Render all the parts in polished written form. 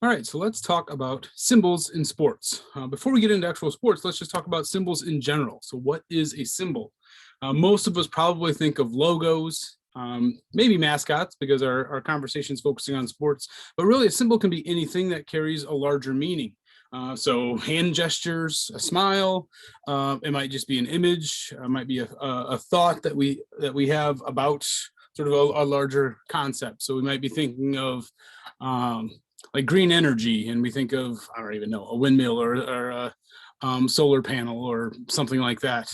All right, so let's talk about symbols in sports. Before we get into actual sports, let's just talk about symbols in general. So what is a symbol? Most of us probably think of logos, maybe mascots, because our conversation is focusing on sports, but really a symbol can be anything that carries a larger meaning. So hand gestures, a smile, it might just be an image, it might be a thought that we have about sort of a larger concept. So we might be thinking of like green energy, and we think of, I don't even know, a windmill or a solar panel or something like that.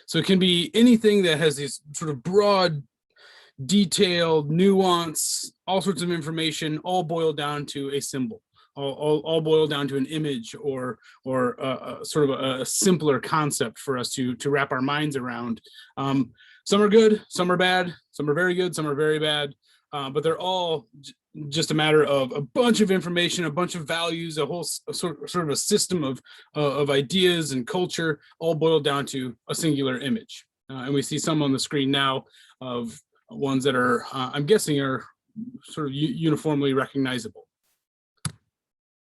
So it can be anything that has these sort of broad, detailed, nuance, all sorts of information, all boiled down to a symbol, all boiled down to an image or sort of a simpler concept for us to wrap our minds around. Some are good, some are bad, some are very good, some are very bad, but they're all just a matter of a bunch of information, a bunch of values, a whole sort of a system of ideas and culture, all boiled down to a singular image. And we see some on the screen now of ones that are, I'm guessing, are sort of uniformly recognizable.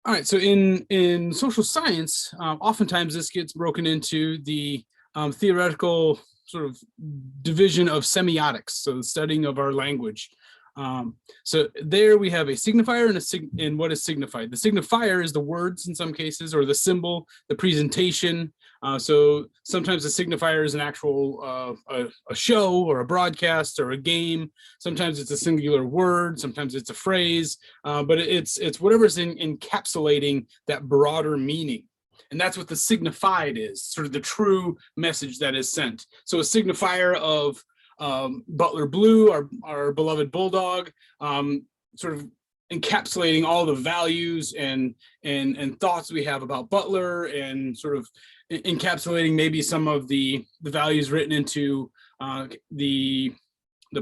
All right, so in social science, oftentimes this gets broken into the theoretical sort of division of semiotics, so the studying of our language. So there we have a signifier and what is signified. The signifier is the words in some cases, or the symbol, the presentation. So sometimes the signifier is an actual a show or a broadcast or a game. Sometimes it's a singular word. Sometimes it's a phrase. But it's whatever's encapsulating that broader meaning. And that's what the signified is, sort of the true message that is sent. So a signifier of Butler Blue, our beloved bulldog, sort of encapsulating all the values and thoughts we have about Butler, and sort of encapsulating maybe some of the values written into the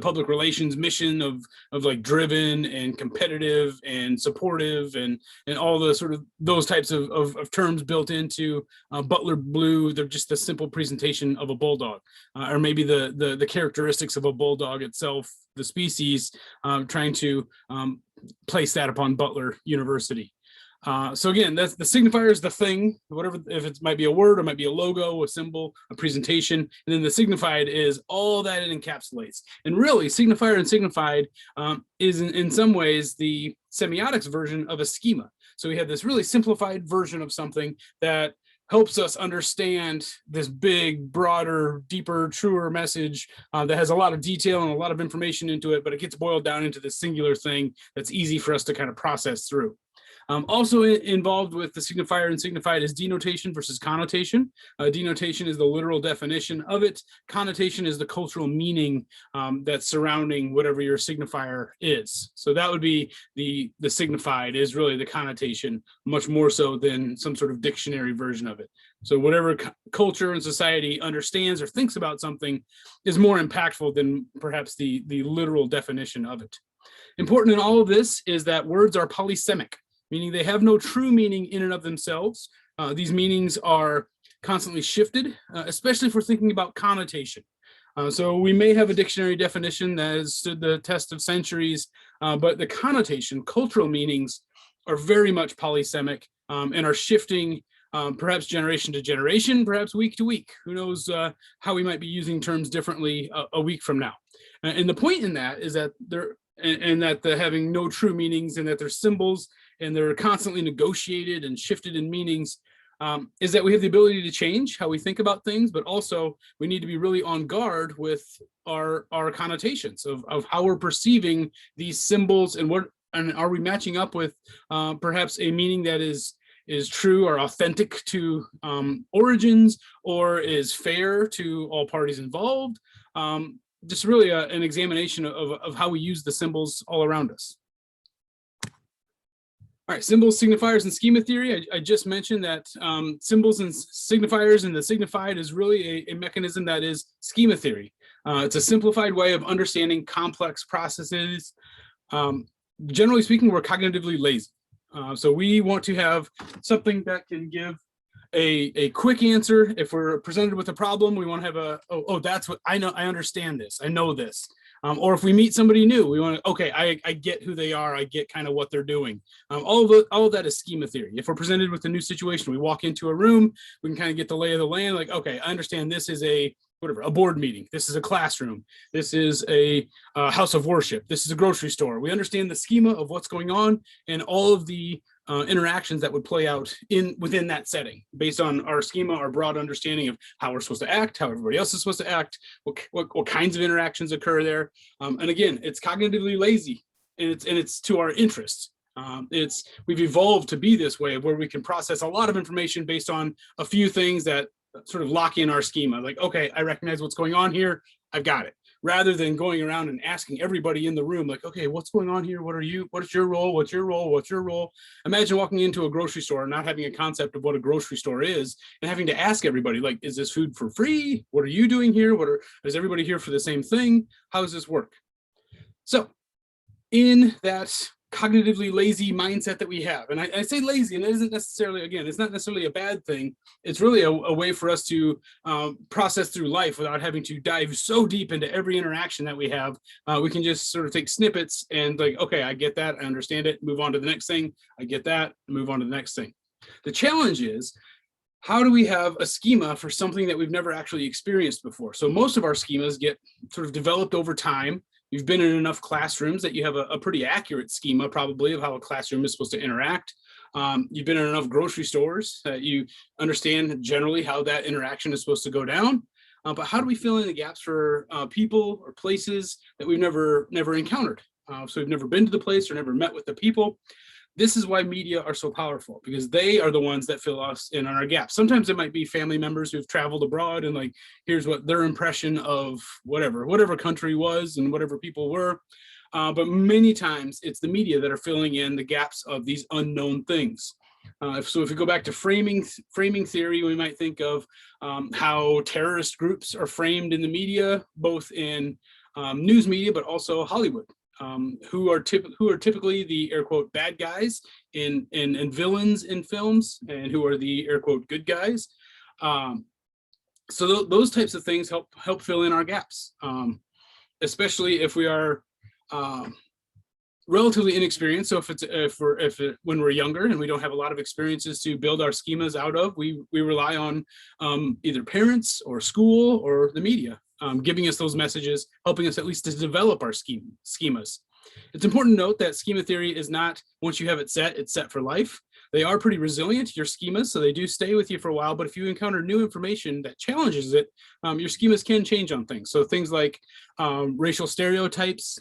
public relations mission of like driven and competitive and supportive and all the sort of those types of terms built into Butler Blue. They're just a simple presentation of a bulldog, or maybe the characteristics of a bulldog itself, the species, trying to place that upon Butler University. So again, that's the signifier is the thing, whatever, if it might be a word, or might be a logo, a symbol, a presentation, and then the signified is all that it encapsulates. And really, signifier and signified is in some ways the semiotics version of a schema. So we have this really simplified version of something that helps us understand this big, broader, deeper, truer message that has a lot of detail and a lot of information into it, but it gets boiled down into this singular thing that's easy for us to kind of process through. Also involved with the signifier and signified is denotation versus connotation. Denotation is the literal definition of it. Connotation is the cultural meaning that's surrounding whatever your signifier is. So that would be the signified is really the connotation, much more so than some sort of dictionary version of it. So whatever culture and society understands or thinks about something is more impactful than perhaps the literal definition of it. Important in all of this is that words are polysemic, meaning they have no true meaning in and of themselves. These meanings are constantly shifted, especially if we're thinking about connotation. So we may have a dictionary definition that has stood the test of centuries, but the connotation, cultural meanings, are very much polysemic and are shifting perhaps generation to generation, perhaps week to week. Who knows how we might be using terms differently a week from now. And the point in that is that they're having no true meanings, and that they're symbols and they're constantly negotiated and shifted in meanings, is that we have the ability to change how we think about things, but also we need to be really on guard with our connotations of how we're perceiving these symbols, and are we matching up with perhaps a meaning that is true or authentic to origins, or is fair to all parties involved. Just really an examination of how we use the symbols all around us. All right, symbols, signifiers, and schema theory. I just mentioned that symbols and signifiers and the signified is really a mechanism that is schema theory. It's a simplified way of understanding complex processes. Generally speaking, we're cognitively lazy. So we want to have something that can give a quick answer. If we're presented with a problem, we want to have that's what I know. I understand this. I know this. Or if we meet somebody new, we want to, okay, I get who they are. I get kind of what they're doing. All of that is schema theory. If we're presented with a new situation, we walk into a room, we can kind of get the lay of the land. Like, okay, I understand this is a board meeting. This is a classroom. This is a house of worship. This is a grocery store. We understand the schema of what's going on and all of the interactions that would play out within that setting based on our schema, our broad understanding of how we're supposed to act, how everybody else is supposed to act, what kinds of interactions occur there. And again, it's cognitively lazy, and it's to our interests. We've evolved to be this way where we can process a lot of information based on a few things that sort of lock in our schema. Like, okay, I recognize what's going on here. I've got it. Rather than going around and asking everybody in the room, like, okay, what's going on here? What is your role? What's your role? What's your role? Imagine walking into a grocery store and not having a concept of what a grocery store is and having to ask everybody, like, is this food for free? What are you doing here? Is everybody here for the same thing? How does this work? So in that cognitively lazy mindset that we have, and I say lazy, and it isn't necessarily, again, it's not necessarily a bad thing. It's really a way for us to process through life without having to dive so deep into every interaction that we have. We can just sort of take snippets and like, okay, I get that, I understand it, move on to the next thing. I get that, move on to the next thing. The challenge is, how do we have a schema for something that we've never actually experienced before? So most of our schemas get sort of developed over time. You've been in enough classrooms that you have a pretty accurate schema probably of how a classroom is supposed to interact. You've been in enough grocery stores that you understand generally how that interaction is supposed to go down. But how do we fill in the gaps for people or places that we've never encountered? So we've never been to the place or never met with the people. This is why media are so powerful, because they are the ones that fill us in on our gaps. Sometimes it might be family members who've traveled abroad and like, here's what their impression of whatever country was and whatever people were. But many times it's the media that are filling in the gaps of these unknown things. So if we go back to framing theory, we might think of how terrorist groups are framed in the media, both in news media, but also Hollywood. Who are typically the air quote bad guys and villains in films, and who are the air quote good guys. So those types of things help fill in our gaps, especially if we are relatively inexperienced. So when we're younger and we don't have a lot of experiences to build our schemas out of, we rely on either parents or school or the media. Giving us those messages, helping us at least to develop our schemas. It's important to note that schema theory is not, once you have it set, it's set for life. They are pretty resilient, your schemas, so they do stay with you for a while, but if you encounter new information that challenges it, your schemas can change on things. So things like racial stereotypes,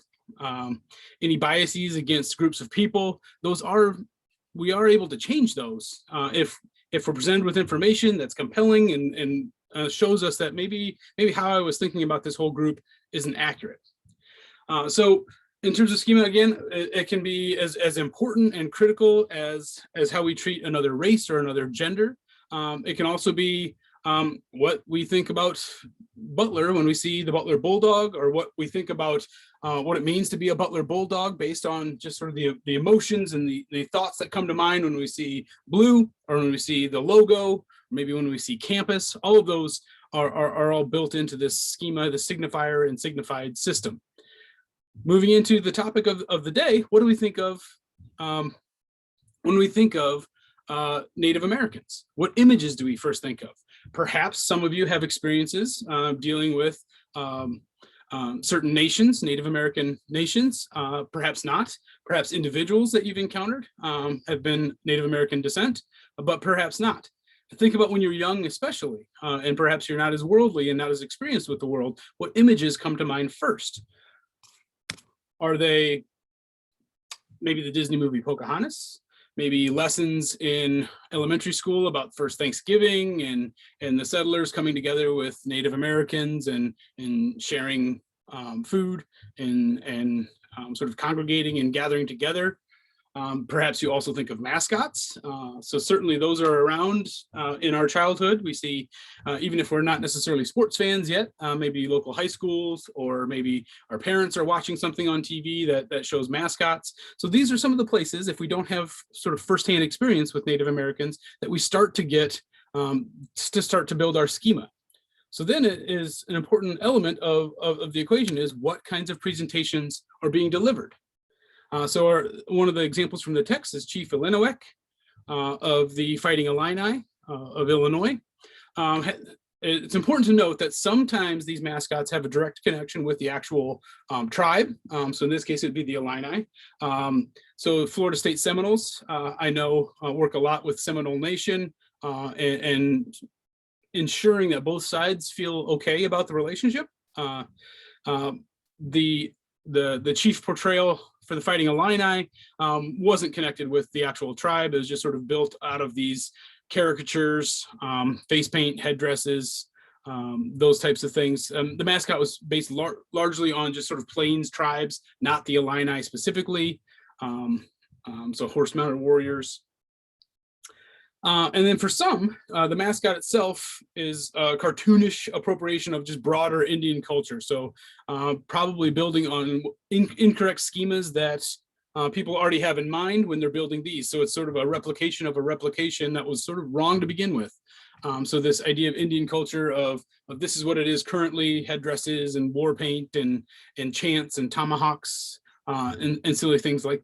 any biases against groups of people, we are able to change those if we're presented with information that's compelling and shows us that maybe how I was thinking about this whole group isn't accurate. So in terms of schema, again, it can be as important and critical as how we treat another race or another gender. It can also be what we think about Butler when we see the Butler Bulldog, or what we think about what it means to be a Butler Bulldog based on just sort of the emotions and the thoughts that come to mind when we see blue, or when we see the logo, maybe when we see campus. All of those are all built into this schema, the signifier and signified system. Moving into the topic of the day, what do we think of when we think of Native Americans? What images do we first think of? Perhaps some of you have experiences dealing with certain nations, Native American nations, perhaps not. Perhaps individuals that you've encountered have been Native American descent, but perhaps not. Think about when you're young, especially, and perhaps you're not as worldly and not as experienced with the world. What images come to mind first? Are they maybe the Disney movie Pocahontas? Maybe lessons in elementary school about first Thanksgiving and the settlers coming together with Native Americans and sharing food and sort of congregating and gathering together. Perhaps you also think of mascots. So certainly those are around in our childhood. We see, even if we're not necessarily sports fans yet, maybe local high schools, or maybe our parents are watching something on TV that shows mascots. So these are some of the places, if we don't have sort of firsthand experience with Native Americans, that we start to get to start to build our schema. So then it is an important element of the equation is what kinds of presentations are being delivered. One of the examples from the text is Chief Illinois of the Fighting Illini of Illinois. It's important to note that sometimes these mascots have a direct connection with the actual tribe. So in this case, it would be the Illini. So Florida State Seminoles, I know work a lot with Seminole Nation and ensuring that both sides feel okay about the relationship. The chief portrayal for the Fighting Illini wasn't connected with the actual tribe. It was just sort of built out of these caricatures, face paint, headdresses, those types of things. The mascot was based largely on just sort of plains tribes, not the Illini specifically. So horse-mounted warriors. And then for some, the mascot itself is a cartoonish appropriation of just broader Indian culture. So probably building on incorrect schemas that people already have in mind when they're building these. So it's sort of a replication of a replication that was sort of wrong to begin with. So this idea of Indian culture of this is what it is currently, headdresses and war paint and chants and tomahawks and silly things like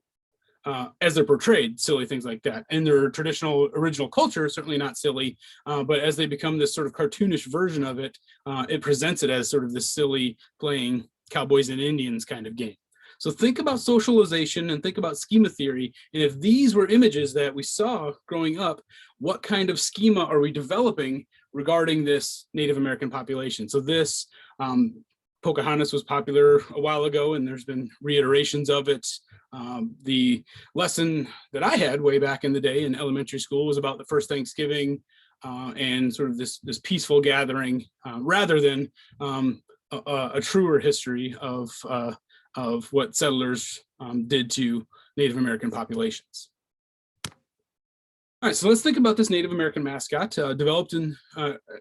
as they're portrayed, silly things like that. And their traditional original culture, certainly not silly, but as they become this sort of cartoonish version of it, it presents it as sort of this silly playing cowboys and Indians kind of game. So think about socialization and think about schema theory. And if these were images that we saw growing up, what kind of schema are we developing regarding this Native American population? So this, Pocahontas was popular a while ago, and there's been reiterations of it. The lesson that I had way back in the day in elementary school was about the first Thanksgiving and sort of this peaceful gathering rather than a truer history of what settlers did to Native American populations. All right, so let's think about this Native American mascot developed in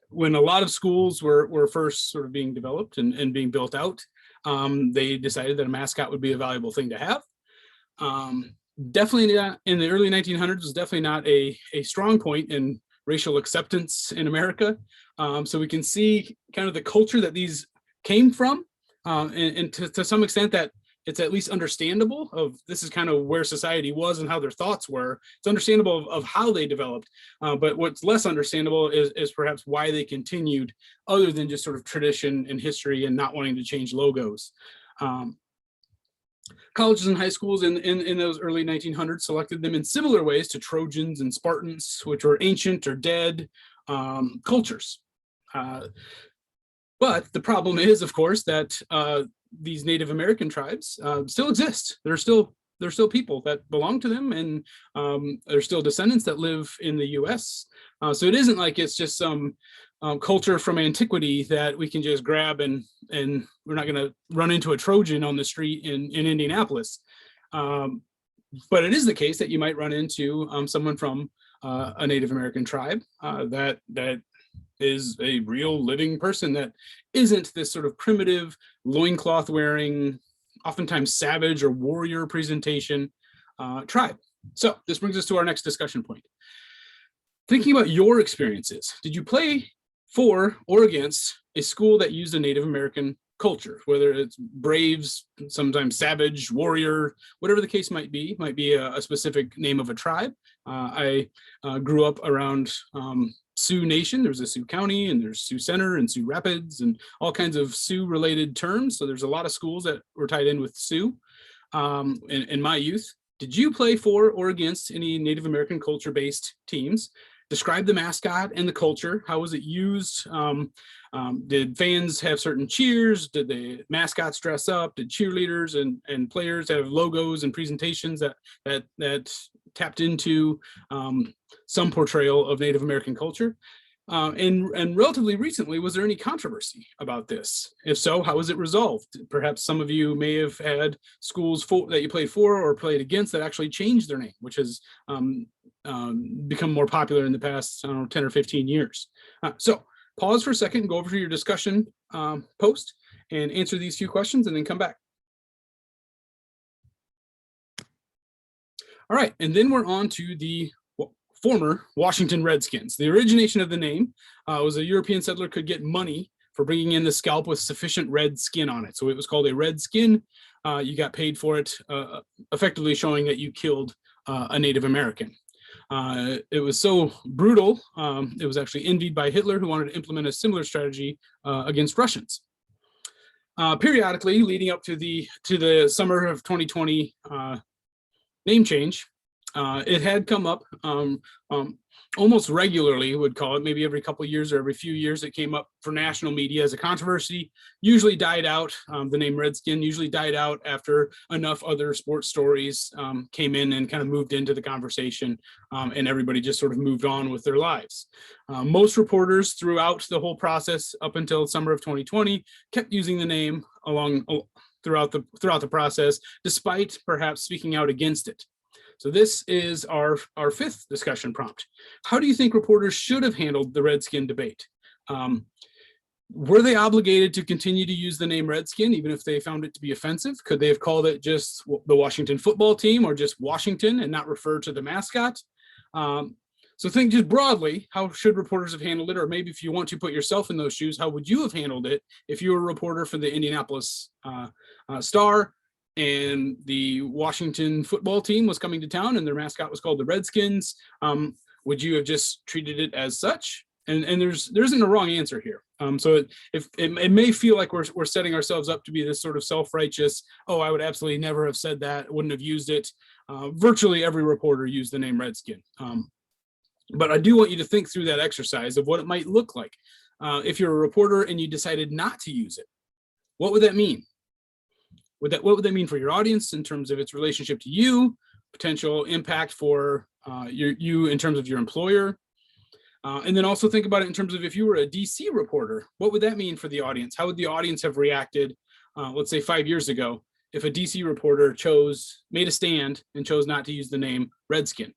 when a lot of schools were first sort of being developed and being built out. They decided that a mascot would be a valuable thing to have. Definitely not, in the early 1900s was definitely not a strong point in racial acceptance in America. So we can see kind of the culture that these came from, and to some extent that it's at least understandable of this is kind of where society was and how their thoughts were. It's understandable of how they developed, but what's less understandable is perhaps why they continued other than just sort of tradition and history and not wanting to change logos. Colleges and high schools in those early 1900s selected them in similar ways to Trojans and Spartans, which were ancient or dead cultures. But the problem is, of course, that these Native American tribes still exist. There's still people that belong to them, and there's still descendants that live in the U.S. So it isn't like it's just some culture from antiquity that we can just grab and we're not going to run into a Trojan on the street in Indianapolis. But it is the case that you might run into someone from a Native American tribe that is a real living person that isn't this sort of primitive loincloth wearing, oftentimes savage or warrior presentation tribe. So this brings us to our next discussion point. Thinking about your experiences, did you play for or against a school that used a Native American culture, whether it's Braves, sometimes savage, warrior, whatever the case might be a specific name of a tribe. I grew up around Sioux Nation. There's a Sioux County and there's Sioux Center and Sioux Rapids and all kinds of Sioux related terms. So there's a lot of schools that were tied in with Sioux in my youth. Did you play for or against any Native American culture based teams? Describe the mascot and the culture. How was it used? Did fans have certain cheers? Did the mascots dress up? Did cheerleaders and players have logos and presentations that tapped into some portrayal of Native American culture? And relatively recently, was there any controversy about this? If so, how was it resolved? Perhaps some of you may have had schools that you played for or played against that actually changed their name, which has become more popular in the past, I don't know, 10 or 15 years. So pause for a second, go over to your discussion post and answer these few questions and then come back. All right, and then we're on to the former Washington Redskins. The origination of the name was a European settler could get money for bringing in the scalp with sufficient red skin on it. So it was called a red skin. You got paid for it, effectively showing that you killed a Native American. It was so brutal, it was actually envied by Hitler, who wanted to implement a similar strategy against Russians. Periodically, leading up to the summer of 2020 name change, it had come up almost regularly, would call it, maybe every couple of years or every few years. It came up for national media as a controversy, usually died out. The name Redskin usually died out after enough other sports stories came in and kind of moved into the conversation, and everybody just sort of moved on with their lives. Most reporters throughout the whole process up until summer of 2020 kept using the name throughout the process, despite perhaps speaking out against it. So this is our fifth discussion prompt. How do you think reporters should have handled the Redskin debate? Were they obligated to continue to use the name Redskin even if they found it to be offensive? Could they have called it just the Washington football team or just Washington and not refer to the mascot? So think just broadly, how should reporters have handled it? Or maybe if you want to put yourself in those shoes, how would you have handled it if you were a reporter for the Indianapolis Star and the Washington football team was coming to town and their mascot was called the Redskins? Would you have just treated it as such? And there isn't a wrong answer here. So it may feel like we're setting ourselves up to be this sort of self-righteous, oh, I would absolutely never have said that, wouldn't have used it. Virtually every reporter used the name Redskin. But I do want you to think through that exercise of what it might look like. If you're a reporter and you decided not to use it, what would that mean? What would that mean for your audience in terms of its relationship to you, potential impact for you in terms of your employer? And then also think about it in terms of if you were a DC reporter, what would that mean for the audience? How would the audience have reacted, let's say 5 years ago, if a DC reporter made a stand and chose not to use the name Redskin?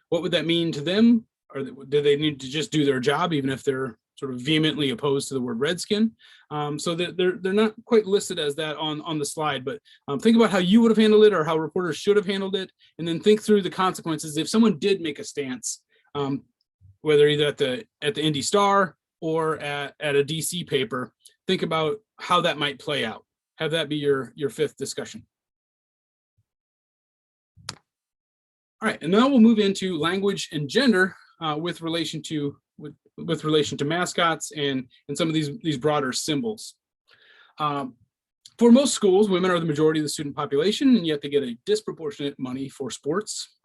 What would that mean to them? Or do they need to just do their job even if they're sort of vehemently opposed to the word Redskin? So they're not quite listed as that on the slide, but think about how you would have handled it or how reporters should have handled it, and then think through the consequences if someone did make a stance, whether either at the Indy Star or at a DC paper. Think about how that might play out. Have that be your fifth discussion. All right, and now we'll move into language and gender with relation to mascots and some of these broader symbols. For most schools, women are the majority of the student population, and yet they get a disproportionate money for sports.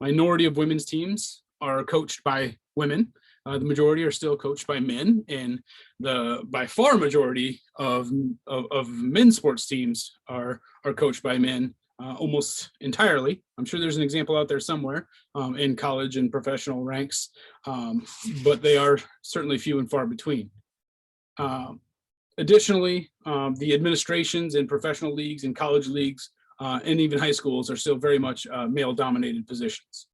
Minority of women's teams are coached by women. The majority are still coached by men, and the by far majority of men's sports teams are coached by men. Almost entirely. I'm sure there's an example out there somewhere in college and professional ranks, but they are certainly few and far between. Additionally, the administrations in professional leagues and college leagues and even high schools are still very much male-dominated positions.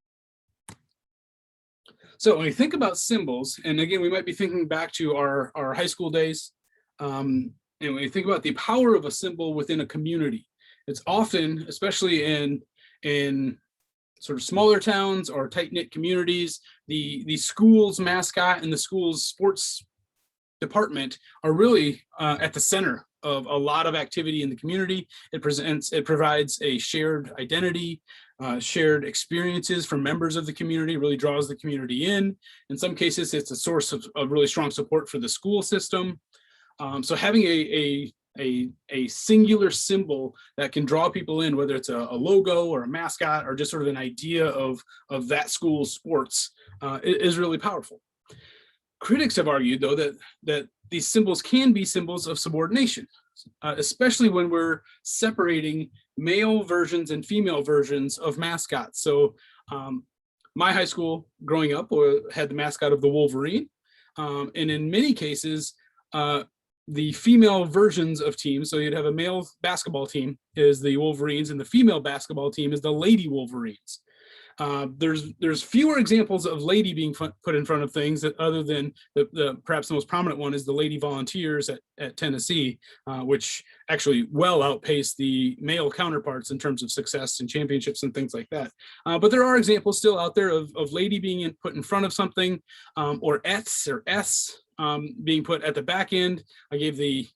So when we think about symbols, and again, we might be thinking back to our high school days, and when we think about the power of a symbol within a community, it's often, especially in sort of smaller towns or tight-knit communities, the school's mascot and the school's sports department are really at the center of a lot of activity in the community. It provides a shared identity, shared experiences for members of the community, really draws the community in. In some cases, it's a source of really strong support for the school system. So having a singular symbol that can draw people in, whether it's a logo or a mascot or just sort of an idea of that school's sports, is really powerful. Critics have argued, though, that these symbols can be symbols of subordination, especially when we're separating male versions and female versions of mascots. So my high school growing up had the mascot of the Wolverine, and in many cases, the female versions of teams, so you'd have a male basketball team is the Wolverines and the female basketball team is the Lady Wolverines. There's fewer examples of lady being put in front of things other than perhaps the most prominent one is the Lady Volunteers at Tennessee, which actually well outpaced the male counterparts in terms of success and championships and things like that. But there are examples still out there of lady being put in front of something, or X or S being put at the back end. I gave the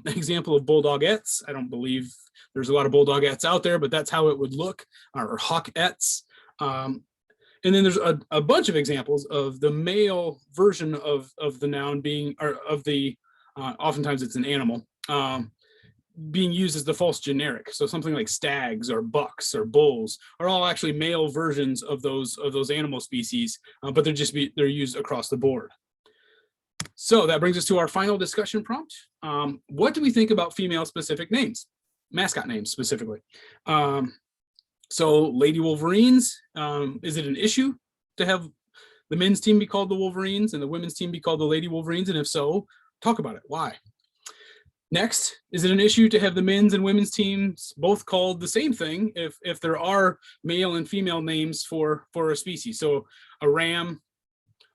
example of bulldogettes. I don't believe there's a lot of bulldogettes out there, but that's how it would look, or hawkettes. And then there's a bunch of examples of the male version of the noun being, or of the, oftentimes it's an animal, being used as the false generic. So something like stags or bucks or bulls are all actually male versions of those animal species, but they're used across the board. So that brings us to our final discussion prompt. What do we think about female specific names, mascot names specifically? So Lady Wolverines, is it an issue to have the men's team be called the Wolverines and the women's team be called the Lady Wolverines? And if so, talk about it. Why? Next, is it an issue to have the men's and women's teams both called the same thing if there are male and female names for a species? So a ram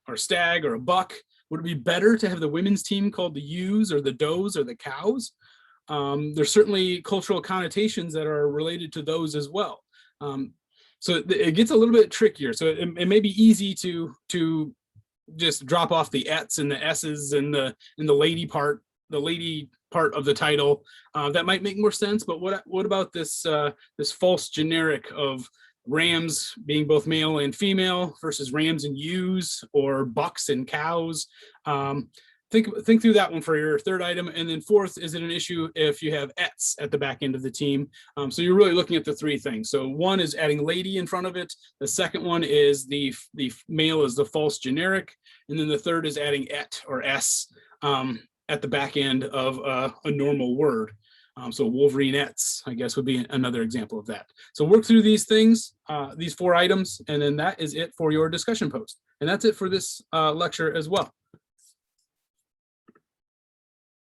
or a stag or a buck, would it be better to have the women's team called the ewes or the does or the cows? There's certainly cultural connotations that are related to those as well. So it gets a little bit trickier. So it may be easy to just drop off the ets and the s's and the lady part of the title. That might make more sense. But what about this this false generic of rams being both male and female versus rams and ewes, or bucks and cows? Think through that one for your third item. And then fourth, is it an issue if you have ets at the back end of the team? So you're really looking at the three things. So one is adding lady in front of it. The second one is the male is the false generic. And then the third is adding et or s at the back end of a normal word. So Wolverinettes, I guess, would be another example of that. So work through these things, these four items, and then that is it for your discussion post. And that's it for this lecture as well.